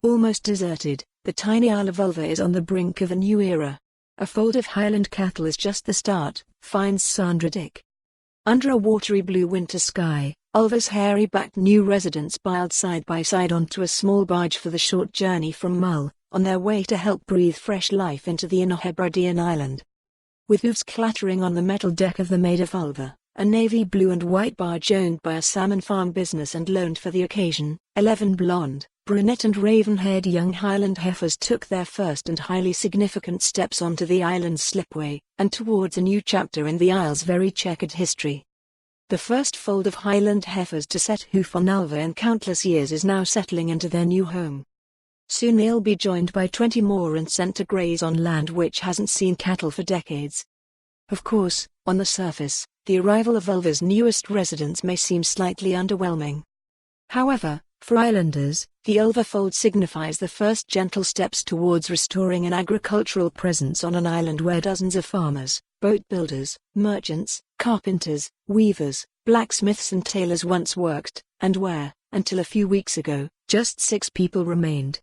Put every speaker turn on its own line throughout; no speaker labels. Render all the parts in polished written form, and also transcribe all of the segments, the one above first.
Almost deserted, the tiny Isle of Ulva is on the brink of a new era. A fold of Highland cattle is just the start, finds Sandra Dick. Under a watery blue winter sky, Ulva's hairy-backed new residents piled side by side onto a small barge for the short journey from Mull, on their way to help breathe fresh life into the Inner Hebridean island. With hooves clattering on the metal deck of the Maid of Ulva, a navy blue and white barge owned by a salmon farm business and loaned for the occasion, 11 blonde, brunette and raven-haired young Highland heifers took their first and highly significant steps onto the island's slipway, and towards a new chapter in the Isle's very checkered history. The first fold of Highland heifers to set hoof on Ulva in countless years is now settling into their new home. Soon they'll be joined by 20 more and sent to graze on land which hasn't seen cattle for decades. Of course, on the surface, the arrival of Ulva's newest residents may seem slightly underwhelming. However, for Islanders, the Ulva fold signifies the first gentle steps towards restoring an agricultural presence on an island where dozens of farmers, boat builders, merchants, carpenters, weavers, blacksmiths and tailors once worked, and where, until a few weeks ago, just 6 people remained.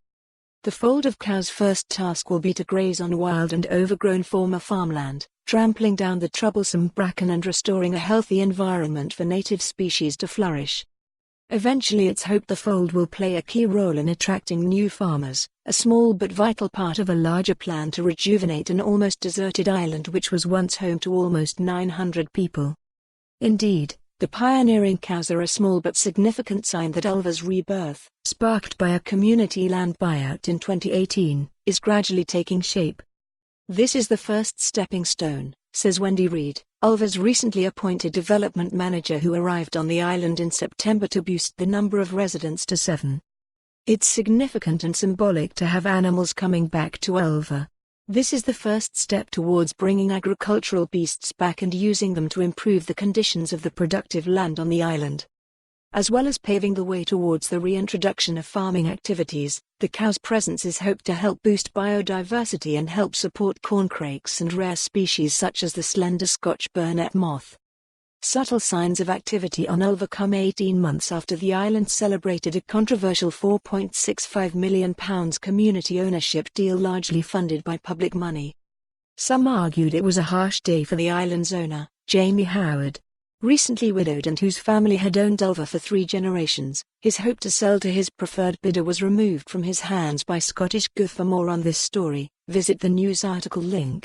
The fold of cows' first task will be to graze on wild and overgrown former farmland, trampling down the troublesome bracken and restoring a healthy environment for native species to flourish. Eventually it's hoped the fold will play a key role in attracting new farmers, a small but vital part of a larger plan to rejuvenate an almost deserted island which was once home to almost 900 people. Indeed, the pioneering cows are a small but significant sign that Ulva's rebirth, sparked by a community land buyout in 2018, is gradually taking shape. This is the first stepping stone, says Wendy Reed, Ulva's recently appointed development manager who arrived on the island in September to boost the number of residents to 7. It's significant and symbolic to have animals coming back to Ulva. This is the first step towards bringing agricultural beasts back and using them to improve the conditions of the productive land on the island. As well as paving the way towards the reintroduction of farming activities, the cow's presence is hoped to help boost biodiversity and help support corncrakes and rare species such as the slender Scotch burnet moth. Subtle signs of activity on Ulva come 18 months after the island celebrated a controversial £4.65 million community ownership deal largely funded by public money. Some argued it was a harsh day for the island's owner, Jamie Howard. Recently widowed and whose family had owned Ulva for 3 generations, his hope to sell to his preferred bidder was removed from his hands by Scottish Gov. For more on this story, visit the news article link.